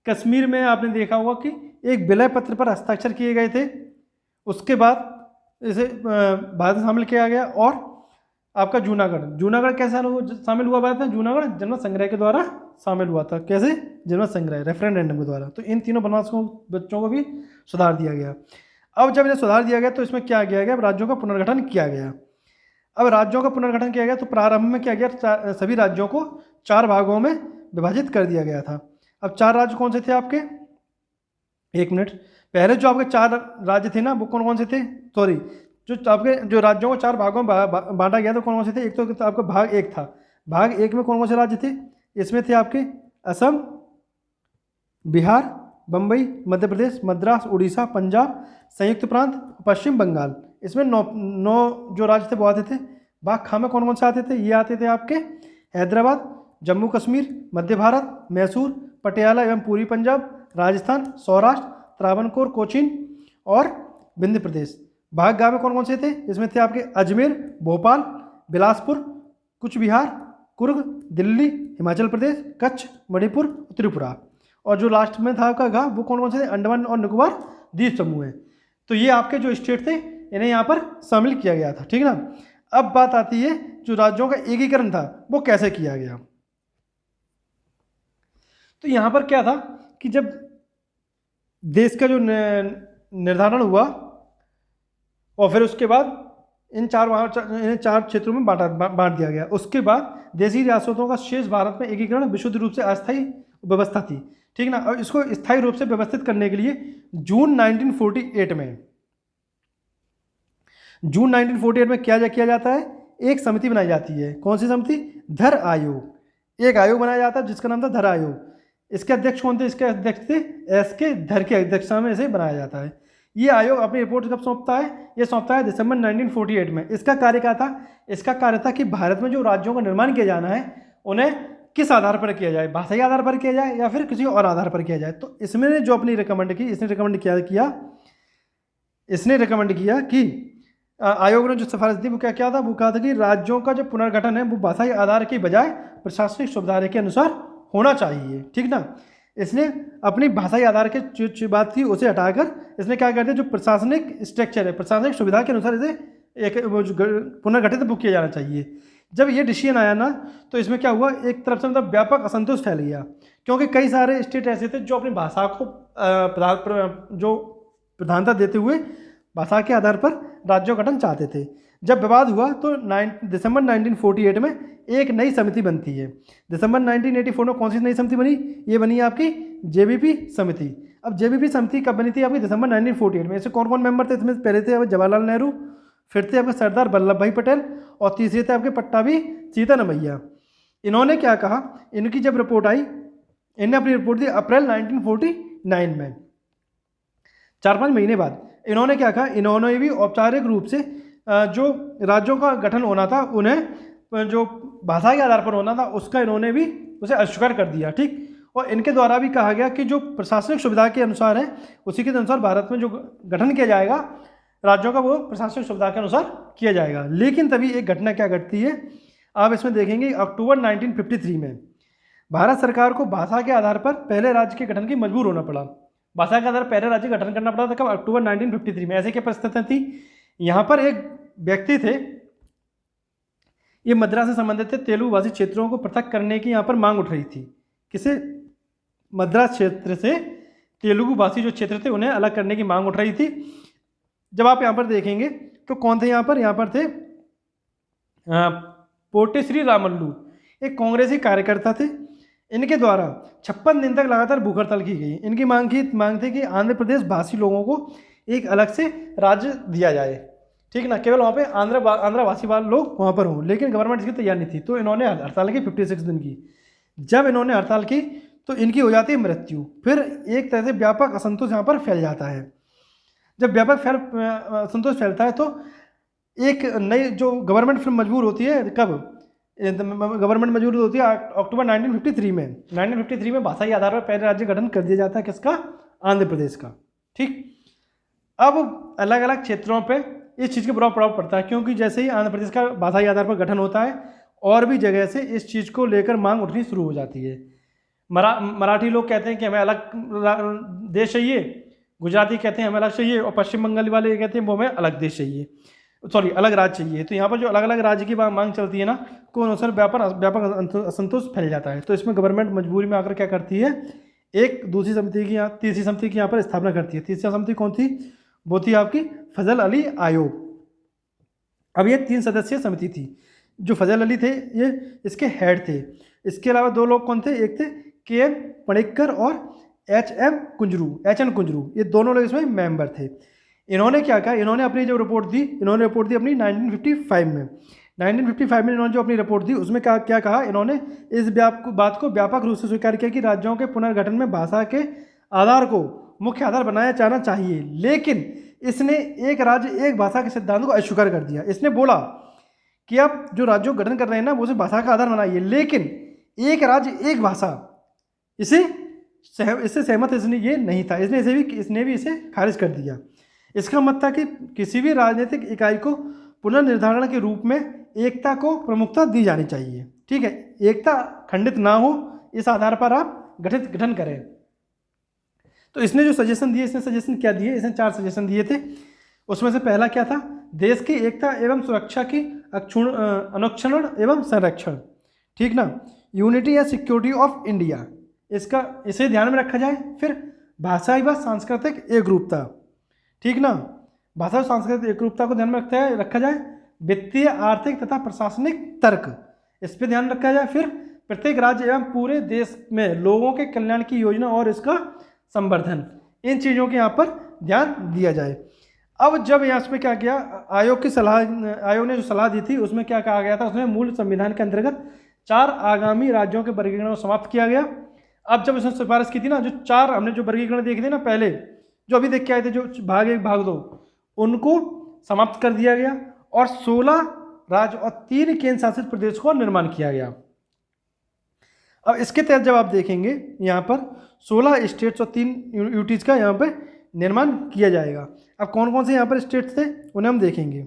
कश्मीर में आपने देखा होगा कि एक विलय पत्र पर हस्ताक्षर किए गए थे, उसके बाद इसे भारत में शामिल किया गया। और आपका जूनागढ़ कैसे शामिल हुआ भारत में, जूनागढ़ जनमत संग्रह के द्वारा शामिल हुआ था। कैसे, जनमत संग्रह, रेफरेंडम के द्वारा। तो इन तीनों बनवासियों बच्चों को भी सुधार दिया गया। अब जब इन्हें सुधार दिया गया तो इसमें क्या किया गया, राज्यों का पुनर्गठन किया गया। अब राज्यों का पुनर्गठन किया गया तो प्रारंभ में क्या गया, सभी राज्यों को 4 भागों में विभाजित कर दिया गया था। अब 4 राज्य कौन से थे आपके, 1 मिनट, पहले जो आपके 4 राज्य थे ना वो कौन कौन से थे, सॉरी, जो आपके जो राज्यों को 4 भागों में बांटा गया तो कौन कौन से थे। एक तो आपका भाग 1 था, भाग 1 में कौन कौन से राज्य थे, इसमें थे आपके असम, बिहार, बम्बई, मध्य प्रदेश, मद्रास, उड़ीसा, पंजाब, संयुक्त प्रांत, पश्चिम बंगाल। इसमें 9 जो राज्य थे वो आते थे। भाग खा में कौन कौन से आते थे, ये आते थे आपके हैदराबाद, जम्मू कश्मीर, मध्य भारत, मैसूर, पटियाला एवं पूर्वी पंजाब, राजस्थान, सौराष्ट्र, त्रावणकोर, कोचीन और विंध्य प्रदेश। भाग गा में कौन कौन से थे, इसमें थे आपके अजमेर, भोपाल, बिलासपुर, कुछ बिहार, कुर्ग, दिल्ली, हिमाचल प्रदेश, कच्छ, मणिपुर, त्रिपुरा। और जो लास्ट में था आपका घा वो कौन कौन से थे, अंडमान और निकोबार द्वीप समूह है। तो ये आपके जो स्टेट थे इन्हें यहाँ पर शामिल किया गया था, ठीक ना। अब बात आती है जो राज्यों का एकीकरण था वो कैसे किया गया। तो यहाँ पर क्या था कि जब देश का जो निर्धारण हुआ और फिर उसके बाद इन 4 क्षेत्रों में बांट दिया गया। उसके बाद देशी रियासतों का शेष भारत में एकीकरण विशुद्ध रूप से अस्थायी व्यवस्था थी, ठीक ना। और इसको स्थायी रूप से व्यवस्थित करने के लिए जून 1948 में क्या किया जाता है, एक समिति बनाई जाती है। कौन सी समिति, धर आयोग। एक आयोग बनाया जाता है जिसका नाम था धर आयोग। इसके अध्यक्ष कौन थे, इसके अध्यक्ष थे एसके धर की अध्यक्षता में इसे बनाया जाता है। ये आयोग अपनी रिपोर्ट कब सौंपता है, ये सौंपता है दिसंबर 1948 में। इसका कार्य क्या था, इसका कार्य था कि भारत में जो राज्यों का निर्माण किया जाना है उन्हें किस आधार पर किया जाए, भाषाई आधार पर किया जाए या फिर किसी और आधार पर किया जाए। तो इसमें जो अपनी रिकमेंड की, इसने रिकमेंड किया कि आयोग ने जो सिफारिश दी वो क्या था, वो कहा था कि राज्यों का जो पुनर्गठन है वो भाषाई आधार के बजाय प्रशासनिक सुविधा के अनुसार होना चाहिए, ठीक ना। इसने अपनी भाषाई आधार के जो बात थी उसे हटाकर इसने क्या कर दिया, जो प्रशासनिक स्ट्रक्चर है, प्रशासनिक सुविधा के अनुसार इसे एक पुनर्गठित बुक किया जाना चाहिए। जब ये डिसीजन आया ना तो इसमें क्या हुआ, एक तरफ से मतलब व्यापक असंतोष फैल गया, क्योंकि कई सारे स्टेट ऐसे थे जो अपनी भाषा को प्रधानता देते हुए भाषा के आधार पर राज्यों का गठन चाहते थे। जब विवाद हुआ तो दिसंबर 1948 में एक नई समिति बनती है। दिसंबर 1984 में कौन सी नई समिति बनी, ये बनी आपकी जेबीपी समिति। अब जेबीपी समिति कब बनी थी आपकी, दिसंबर 1948 में। इससे कौन कौन मेंबर थे, इसमें पहले थे जवाहरलाल नेहरू, फिर थे आपके सरदार वल्लभ भाई पटेल और तीसरे थे आपके पट्टाभी सीतारामैया। इन्होंने क्या कहा, इनकी जब रिपोर्ट आई, इन्हें अपनी रिपोर्ट दी अप्रैल 1949 में। 4-5 महीने बाद इन्होंने क्या कहा, इन्होंने भी औपचारिक रूप से जो राज्यों का गठन होना था उन्हें जो भाषा के आधार पर होना था उसका इन्होंने भी उसे अस्वीकार कर दिया, ठीक। और इनके द्वारा भी कहा गया कि जो प्रशासनिक सुविधा के अनुसार है उसी के अनुसार भारत में जो गठन किया जाएगा राज्यों का वो प्रशासनिक सुविधा के अनुसार किया जाएगा। लेकिन तभी एक घटना क्या घटती है, आप इसमें देखेंगे अक्टूबर 1953 में भारत सरकार को भाषा के आधार पर पहले राज्य के गठन की मजबूर होना पड़ा। भाषा के आधार पर पहले राज्य गठन करना पड़ा था कब, अक्टूबर 1953 में। ऐसे क्या परिस्थितियाँ थी, यहाँ पर एक व्यक्ति थे ये मद्रास से संबंधित थे, तेलुगु भाषी क्षेत्रों को पृथक करने की यहाँ पर मांग उठ रही थी। किसे? मद्रास क्षेत्र से तेलुगु भाषी जो क्षेत्र थे उन्हें अलग करने की मांग उठ रही थी। जब आप यहाँ पर देखेंगे तो कौन थे यहाँ पर थे पोटे श्री रामल्लू, एक कांग्रेसी कार्यकर्ता थे। इनके द्वारा 56 दिन तक लगातार भूख हड़ताल की गई। इनकी मांग थी कि आंध्र प्रदेश भाषी लोगों को एक अलग से राज्य दिया जाए, ठीक ना, केवल वहाँ पे आंध्र भाषी वाले लोग वहाँ पर हों, लेकिन गवर्नमेंट इसकी तैयार नहीं थी। तो इन्होंने हड़ताल की 56 दिन की। जब इन्होंने हड़ताल की तो इनकी हो जाती है मृत्यु। फिर एक तरह से व्यापक असंतोष यहाँ पर फैल जाता है। जब व्यापक असंतोष फैलता है तो एक नई जो गवर्नमेंट फिर मजबूर होती है, कब गवर्नमेंट मजबूर होती है? अक्टूबर 1953 में। 1953 में भाषाई आधार पर पहले राज्य गठन कर दिया जाता है, किसका? आंध्र प्रदेश का। ठीक, अब अलग अलग क्षेत्रों पे इस चीज़ का बुरा प्रभाव पड़ता है, क्योंकि जैसे ही आंध्र प्रदेश का भाषाई आधार पर गठन होता है और भी जगह से इस चीज़ को लेकर मांग उठनी शुरू हो जाती है। मराठी लोग कहते हैं कि हमें अलग देश चाहिए, गुजराती कहते हैं हमें अलग चाहिए, और पश्चिम बंगाली वाले ये कहते हैं वो हमें अलग देश चाहिए, सॉरी अलग राज्य चाहिए। तो यहाँ पर जो अलग अलग राज्य की मांग चलती है ना, को अनुसार व्यापक असंतोष फैल जाता है। तो इसमें गवर्नमेंट मजबूरी में आकर क्या करती है, एक दूसरी समिति की तीसरी समिति की यहाँ पर स्थापना करती है। तीसरी समिति कौन थी? वो थी आपकी फजल अली आयोग। अब ये 3 सदस्यीय समिति थी। जो फजल अली थे ये इसके हेड थे। इसके अलावा 2 लोग कौन थे? एक थे के.एम. पणिक्कर और एच.एन. कुंजरू, ये दोनों लोग इसमें मेंबर थे। इन्होंने क्या कहा? इन्होंने अपनी जो रिपोर्ट दी, अपनी 1955 में। 1955 में इन्होंने जो अपनी रिपोर्ट दी उसमें क्या कहा? इन्होंने इस बात को व्यापक रूप से स्वीकार किया कि राज्यों के पुनर्गठन में भाषा के आधार को मुख्य आधार बनाया जाना चाहिए, लेकिन इसने एक राज्य एक भाषा के सिद्धांत को अस्वीकार कर दिया। इसने बोला कि आप जो राज्यों का गठन कर रहे हैं ना, वो सिर्फ भाषा का आधार बनाइए, लेकिन एक राज्य एक भाषा, इससे सहमत इसने ये नहीं था। इसने भी इसे खारिज कर दिया। इसका मत था कि किसी भी राजनीतिक इकाई को पुनर्निर्धारण के रूप में एकता को प्रमुखता दी जानी चाहिए। ठीक है, एकता खंडित ना हो, इस आधार पर आप गठन करें। तो इसने जो सजेशन दिए, सजेशन क्या दिए? इसने 4 सजेशन दिए थे। उसमें से पहला क्या था? देश की एकता एवं सुरक्षा की अनुक्षरण एवं संरक्षण, ठीक ना, यूनिटी या सिक्योरिटी ऑफ इंडिया, इसे ध्यान में रखा जाए। फिर भाषाई व सांस्कृतिक एकरूपता, ठीक ना, भाषा और सांस्कृतिक एकरूपता को ध्यान में रखा जाए। वित्तीय, आर्थिक तथा प्रशासनिक तर्क, इस पर ध्यान रखा जाए। फिर प्रत्येक राज्य एवं पूरे देश में लोगों के कल्याण की योजना और इसका संवर्धन, इन चीज़ों के यहाँ पर ध्यान दिया जाए। अब जब यहाँ पे क्या किया, आयोग ने जो सलाह दी थी उसमें क्या कहा गया था? उसमें मूल संविधान के अंतर्गत 4 आगामी राज्यों के वर्गीकरण को समाप्त किया गया। अब जब उसने सिफारिश की थी ना, जो 4 हमने जो वर्गीकरण देखे थे ना पहले, जो अभी देख के आए थे, जो भाग 1 भाग 2, उनको समाप्त कर दिया गया और 16 राज्य और 3 केंद्र शासित प्रदेश को निर्माण किया गया। अब इसके तहत जब आप देखेंगे यहाँ पर 16 स्टेट्स और 3 यूटीज का यहाँ पर निर्माण किया जाएगा। अब कौन कौन से यहाँ पर स्टेट्स थे उन्हें हम देखेंगे।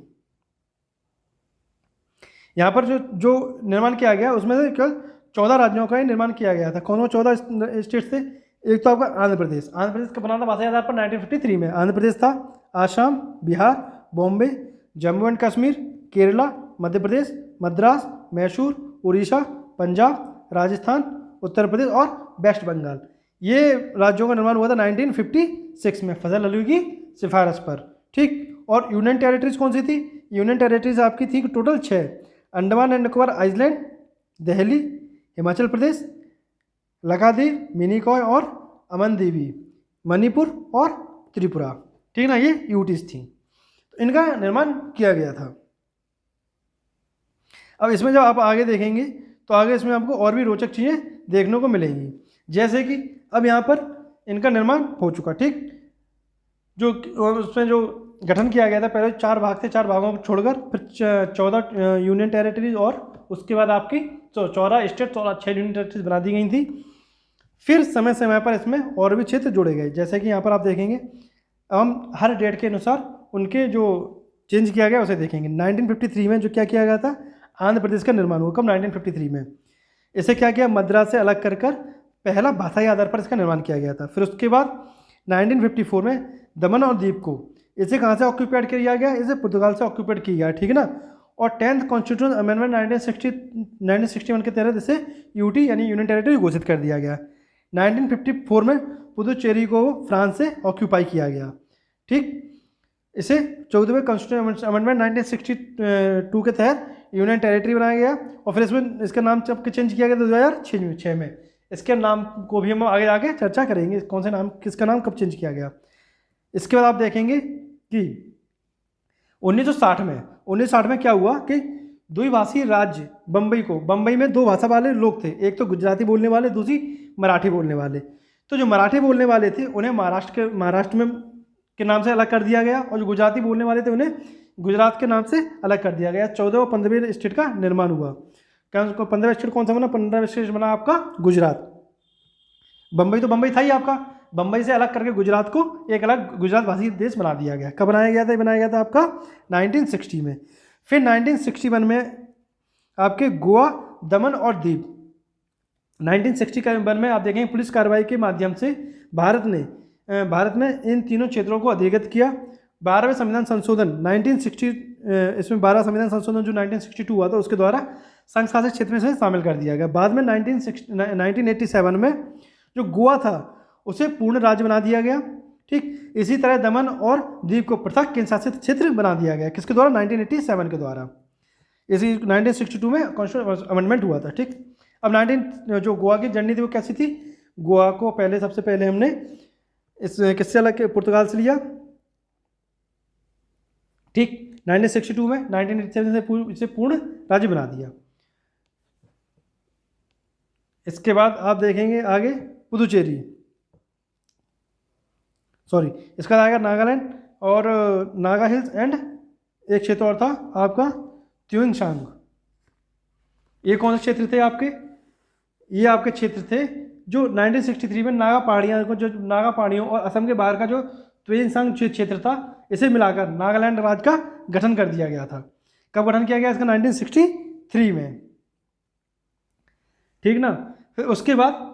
यहाँ पर जो निर्माण किया गया उसमें से केवल 14 राज्यों का ही निर्माण किया गया था। कौन 14 स्टेट्स थे? एक तो आपका आंध्र प्रदेश का बना था भाषाई आधार पर 1953 में। आंध्र प्रदेश था, आसाम, बिहार, बॉम्बे, जम्मू एंड कश्मीर, केरला, मध्य प्रदेश, मद्रास, मैसूर, उड़ीसा, पंजाब, राजस्थान, उत्तर प्रदेश और वेस्ट बंगाल। ये राज्यों का निर्माण हुआ था 1956 में फजल अली की सिफारिश पर। ठीक, और यूनियन टेरिटरीज कौन सी थी? यूनियन टेरिटरीज आपकी थी total 6, Andaman and Nicobar island, Delhi, Himachal Pradesh, Lakshadweep, Minicoy और अमनदीवी, मणिपुर और त्रिपुरा। ठीक ना, ये यूटीज थी। तो इनका निर्माण किया गया था। अब इसमें जब आप आगे देखेंगे तो आगे इसमें आपको और भी रोचक चीज़ें देखने को मिलेंगी, जैसे कि अब यहाँ पर इनका निर्माण हो चुका। ठीक, जो उसमें जो गठन किया गया था, पहले 4 भाग थे, 4 भागों को छोड़कर फिर 14 यूनियन टेरिटरीज और उसके बाद आपकी 14 स्टेट और 6 यूनियन टेरिटरीज बना दी गई थी। फिर समय समय पर इसमें और भी क्षेत्र जोड़े गए, जैसे कि यहाँ पर आप देखेंगे। अब हम हर डेट के अनुसार उनके जो चेंज किया गया उसे देखेंगे। 1953 में जो क्या किया गया था, आंध्र प्रदेश का निर्माण हुआ। कब? 1953 में। इसे क्या किया, मद्रास से अलग कर पहला भाषाई आधार पर इसका निर्माण किया गया था। फिर उसके बाद 1954 में दमन और दीप को इसे कहाँ से ऑक्यूपाइड किया गया, इसे पुर्तगाल से ऑक्यूपाइड किया गया, ठीक है ना। और 10th कॉन्स्टिट्यूशन अमेंडमेंट 1961 के तहत इसे यूटी यानी यूनियन टेरिटरी घोषित कर दिया गया। 1954 में पुदुचेरी को फ्रांस से ऑक्यूपाई किया गया, ठीक। इसे 14वें कॉन्स्टिट्यूशन अमेंडमेंट 1962 के तहत यूनियन टेरिटरी बनाया गया। और फिर इसमें इसका नाम जब चेंज किया गया 2006 में। इसके नाम को भी हम आगे आगे चर्चा करेंगे, कौन से नाम, किसका नाम कब चेंज किया गया। इसके बाद आप देखेंगे कि 1960 में क्या हुआ कि द्विभाषी राज्य बम्बई में दो भाषा वाले लोग थे, एक तो गुजराती बोलने वाले, दूसरी मराठी बोलने वाले। तो जो मराठी बोलने वाले थे उन्हें महाराष्ट्र में के नाम से अलग कर दिया गया, और जो गुजराती बोलने वाले थे उन्हें गुजरात के नाम से अलग कर दिया गया। 14 और 15वें स्टेट का निर्माण हुआ। क्या 15वां स्टेट कौन सा बना? 15वां स्टेट बना आपका गुजरात। बम्बई तो बम्बई था ही आपका, बम्बई से अलग करके गुजरात को एक अलग गुजरात भाषी देश बना दिया गया। कब बनाया गया था? बनाया गया था आपका 1960 में। फिर 1961 में आपके गोवा, दमन और दीव। 1961 में आप देखेंगे पुलिस कार्रवाई के माध्यम से भारत में इन तीनों क्षेत्रों को अधिगत किया। 12वें संविधान संशोधन 1960, इसमें 12 संविधान संशोधन जो 1962 हुआ था उसके द्वारा संघ शासित क्षेत्र में से शामिल कर दिया गया। बाद में 1987 में जो गोवा था उसे पूर्ण राज्य बना दिया गया, ठीक। इसी तरह दमन और दीव को पृथक केंद्र शासित क्षेत्र बना दिया गया। किसके द्वारा? 1987 के द्वारा। इसी 1962 में कॉन्स्टिट्यूशन अमेंडमेंट हुआ था, ठीक। अब जो गोवा की जर्नी थी वो कैसी थी? गोवा को सबसे पहले हमने किससे अलग? पुर्तगाल से लिया, ठीक। 1962 में 1987 से इसे पूर्ण राज्य बना दिया। इसके बाद आप देखेंगे आगे पुदुचेरी, इसका आएगा नागालैंड और नागा हिल्स एंड एक क्षेत्र और था आपका त्युइंगशांग। ये कौन से क्षेत्र थे आपके? ये आपके क्षेत्र थे जो 1963 में नागा पहाड़ियों और असम के बाहर का जो त्युइंगशांग क्षेत्र था, इसे मिलाकर नागालैंड राज्य का गठन कर दिया गया था। कब गठन किया गया इसका? 1963 में, ठीक ना। फिर उसके बाद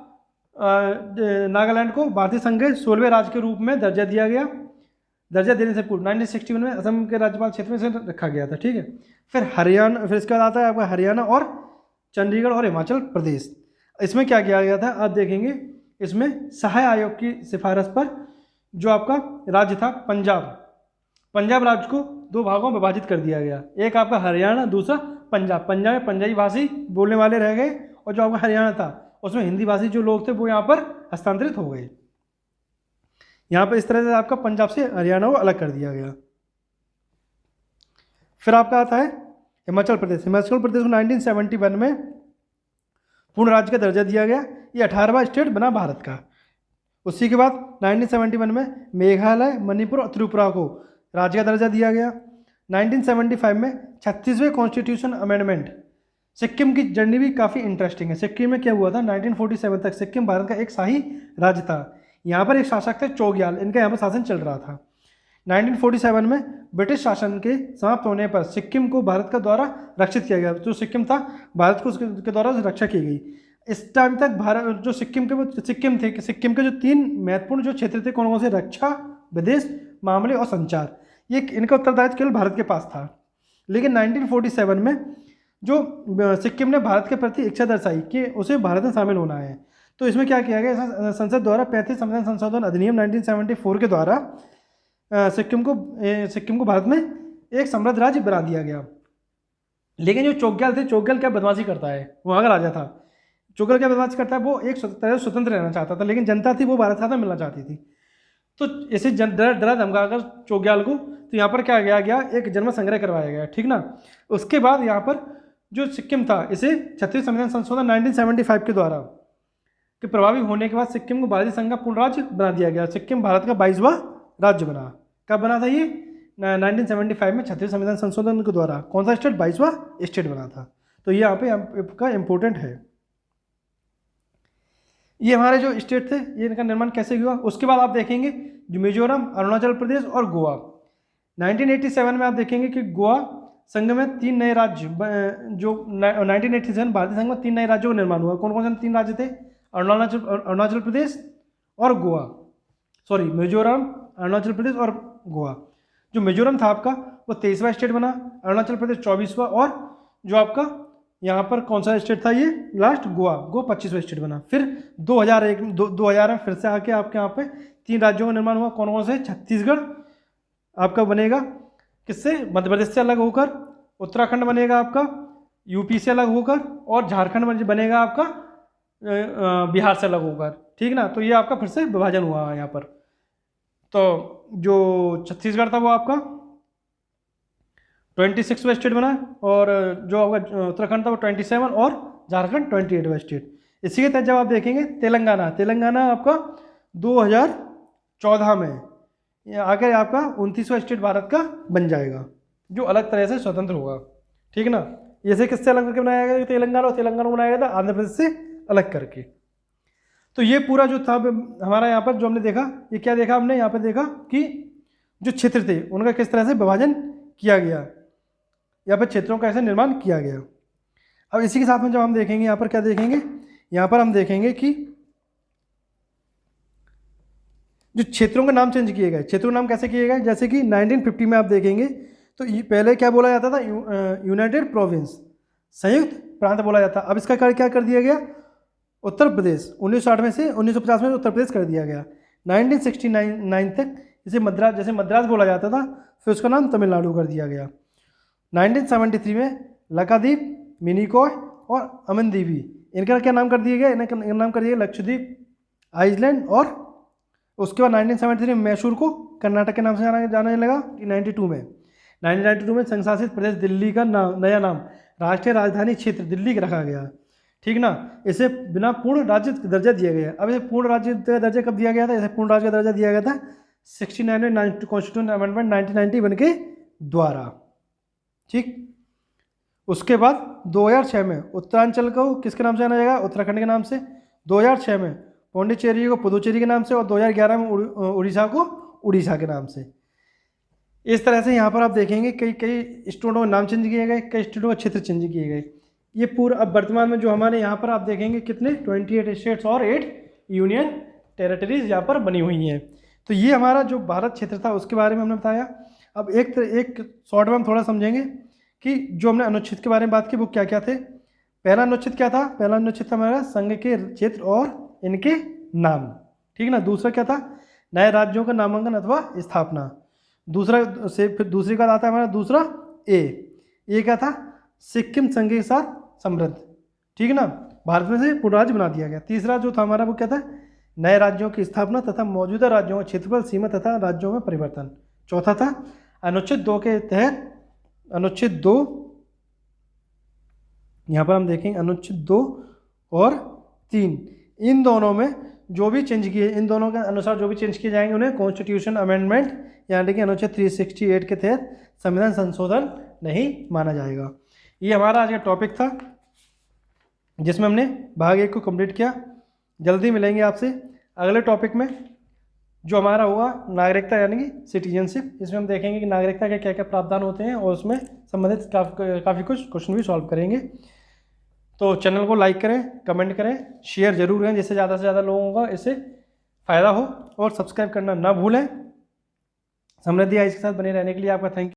नागालैंड को भारतीय संघ के 16वें राज्य के रूप में दर्जा दिया गया। दर्जा देने से पूर्व 1961 में असम के राज्यपाल क्षेत्र में से रखा गया था, ठीक है। फिर इसके बाद आता है आपका हरियाणा और चंडीगढ़ और हिमाचल प्रदेश। इसमें क्या किया गया था आप देखेंगे, इसमें सहाय आयोग की सिफारिश पर जो आपका राज्य था पंजाब राज्य को दो भागों में विभाजित कर दिया गया। एक आपका हरियाणा, दूसरा पंजाब में पंजाबी भाषी बोलने वाले रह गए, और जो आपका हरियाणा था उसमें हिंदी भाषी जो लोग थे वो यहाँ पर हस्तांतरित हो गए। यहाँ पर इस तरह से आपका पंजाब से हरियाणा को अलग कर दिया गया। फिर आपका आता है हिमाचल प्रदेश को 1971 में पूर्ण राज्य का दर्जा दिया गया। ये 18वां स्टेट बना भारत का। उसी के बाद 1971 में मेघालय, मणिपुर और त्रिपुरा को राज्य का दर्जा दिया गया। 1975 में 36वें कॉन्स्टिट्यूशन अमेंडमेंट। सिक्किम की जर्नी भी काफ़ी इंटरेस्टिंग है। सिक्किम में क्या हुआ था? 1947 तक सिक्किम भारत का एक शाही राज्य था। यहाँ पर एक शासक थे चोग्याल, इनका यहाँ पर शासन चल रहा था। 1947 में ब्रिटिश शासन के समाप्त होने पर सिक्किम को भारत का द्वारा रक्षित किया गया। जो सिक्किम था भारत को उसके द्वारा रक्षा की गई। इस टाइम तक भारत जो सिक्किम के जो 3 महत्वपूर्ण जो क्षेत्र थे कौन कौन से? रक्षा, विदेश मामले और संचार। ये इनका उत्तरदायित्व केवल भारत के पास था। लेकिन 1947 में जो सिक्किम ने भारत के प्रति इच्छा दर्शाई कि उसे भारत में शामिल होना है, तो इसमें क्या किया गया? संसद द्वारा 35 संविधान संशोधन अधिनियम 1974 के द्वारा सिक्किम को भारत में एक समृद्ध राज्य बना दिया गया। लेकिन जो चोग्याल क्या बदमाशी करता है, वहाँ का राजा था। चोग्याल क्या बदमाशी करता है? वो एक स्वतंत्र रहना चाहता था, लेकिन जनता थी वो भारत साथ मिलना चाहती थी। तो इसे डरा धमकाकर चोग्याल को, तो यहाँ पर क्या किया गया? एक जन्म संग्रह करवाया गया, ठीक ना। उसके बाद यहाँ पर जो सिक्किम था इसे 36 संविधान संशोधन 1975 के द्वारा के प्रभावी होने के बाद सिक्किम को भारतीय संघ का पूर्ण राज्य बना दिया गया। सिक्किम भारत का 22वां राज्य बना। कब बना था ये? 1975 में 36 संविधान संशोधन के द्वारा। कौन सा स्टेट? 22वां स्टेट बना था। तो ये यहाँ पे आपका इम्पोर्टेंट है। ये हमारे जो स्टेट थे ये इनका निर्माण कैसे हुआ। उसके बाद आप देखेंगे जो मिजोरम, अरुणाचल प्रदेश और गोवा। 1987 में आप देखेंगे कि गोवा संघ में 3 नए राज्य जो 1987 भारतीय संघ में 3 नए राज्यों का निर्माण हुआ। कौन कौन से 3 राज्य थे? अरुणाचल प्रदेश और गोवा, मिजोरम, अरुणाचल प्रदेश और गोवा। जो मिजोरम था आपका वो 23वां स्टेट बना, अरुणाचल प्रदेश 24वां, और जो आपका यहाँ पर कौन सा स्टेट था ये लास्ट, गोवा 25वां स्टेट बना। फिर 2000 में फिर से आके आपके यहाँ पे 3 राज्यों का निर्माण हुआ। कौन कौन से? छत्तीसगढ़ आपका बनेगा किससे? मध्य प्रदेश से अलग होकर, उत्तराखंड बनेगा आपका यूपी से अलग होकर, और झारखंड बनेगा आपका बिहार से अलग होकर, ठीक ना। तो ये आपका फिर से विभाजन हुआ यहाँ पर। तो जो छत्तीसगढ़ था वो आपका 26वां स्टेट बना, और जो आपका उत्तराखंड था वो 27, और झारखंड 28वां स्टेट। इसी के तहत जब आप देखेंगे तेलंगाना आपका 2014 में आकर आपका 29वां स्टेट भारत का बन जाएगा, जो अलग तरह से स्वतंत्र होगा, ठीक ना। इसे किससे अलग करके बनाया गया? तेलंगाना बनाया गया था आंध्र प्रदेश से अलग करके। तो ये पूरा जो था हमारा यहाँ पर जो हमने देखा, ये क्या देखा हमने यहाँ पर देखा कि जो क्षेत्र थे उनका किस तरह से विभाजन किया गया, यहाँ पर क्षेत्रों का ऐसे निर्माण किया गया। अब इसी के साथ में जब हम देखेंगे यहाँ पर क्या देखेंगे, यहाँ पर हम देखेंगे कि जो क्षेत्रों के नाम चेंज किए गए, क्षेत्रों के नाम कैसे किए गए, जैसे कि 1950 में आप देखेंगे तो पहले क्या बोला जाता था? यूनाइटेड प्रोविंस, संयुक्त प्रांत बोला जाता। अब इसका क्या कर दिया गया? उत्तर प्रदेश। 1960 में से 1950 में उत्तर प्रदेश कर दिया गया। 1969 तक इसे मद्रास, जैसे मद्रास बोला जाता था, फिर उसका नाम तमिलनाडु कर दिया गया। 1973 में लक्षद्वीप, मिनिकॉय और अमनदीवी, इनका क्या नाम कर दिया गया? इनका नाम कर दिया लक्षद्वीप, आइसलैंड, और उसके बाद 1973 में मैसूर को कर्नाटक के नाम से जाने लगा। 1992 में संघ शासित प्रदेश दिल्ली का नया नाम राष्ट्रीय राजधानी क्षेत्र दिल्ली रखा गया, ठीक ना। इसे बिना पूर्ण राज्य का दर्जा दिया गया। अब इसे पूर्ण राज्य का दर्जा कब दिया गया था? इसे पूर्ण राज्य का दर्जा दिया गया था 69 में कॉन्स्टिट्यूशन अमेंडमेंट 1991 के द्वारा, ठीक। उसके बाद 2006 में उत्तरांचल को किसके नाम से जाना जाएगा? उत्तराखंड के नाम से। 2006 में पौंडीचेरी को पुदुचेरी के नाम से, और 2011 में उड़ीसा को उड़ीसा के नाम से। इस तरह से यहाँ पर आप देखेंगे कई स्टेटों के नाम चेंज किए गए, कई स्टेटों के क्षेत्र चेंज किए गए। ये पूरा अब वर्तमान में जो हमारे यहाँ पर आप देखेंगे कितने 28 स्टेट्स और 8 यूनियन टेरिटरीज यहाँ पर बनी हुई हैं। तो ये हमारा जो भारत क्षेत्र था उसके बारे में हमने बताया। अब एक शॉर्ट में हम थोड़ा समझेंगे कि जो हमने अनुच्छेद के बारे में बात की वो क्या क्या थे। पहला अनुच्छेद क्या था? पहला अनुच्छेद था हमारा संघ के क्षेत्र और इनके नाम, ठीक ना। दूसरा क्या था? नए राज्यों का नामांकन अथवा स्थापना। दूसरा से फिर दूसरी बात आता है हमारा दूसरा ए क्या था? सिक्किम संघ के साथ समृद्ध, ठीक ना, भारत में से पूर्ण राज्य बना दिया गया। तीसरा जो था हमारा वो क्या था? नए राज्यों की स्थापना तथा मौजूदा राज्यों का क्षेत्रफल सीमा तथा राज्यों में परिवर्तन। चौथा था अनुच्छेद 2 के तहत, अनुच्छेद 2 यहाँ पर हम देखेंगे अनुच्छेद 2 और 3, इन दोनों में जो भी चेंज किए, इन दोनों के अनुसार जो भी चेंज किए जाएंगे उन्हें कॉन्स्टिट्यूशन अमेंडमेंट यानी कि अनुच्छेद 368 के तहत संविधान संशोधन नहीं माना जाएगा। ये हमारा आज का टॉपिक था जिसमें हमने भाग 1 को कंप्लीट किया। जल्दी मिलेंगे आपसे अगले टॉपिक में जो हमारा होगा नागरिकता यानी कि सिटीजनशिप। इसमें हम देखेंगे कि नागरिकता के क्या क्या प्रावधान होते हैं और उसमें संबंधित काफ़ी कुछ क्वेश्चन भी सॉल्व करेंगे। तो चैनल को लाइक करें, कमेंट करें, शेयर जरूर करें जिससे ज़्यादा से ज़्यादा लोगों का इससे फ़ायदा हो, और सब्सक्राइब करना ना भूलें। समृद्धि आइस के साथ बने रहने के लिए आपका थैंक यू।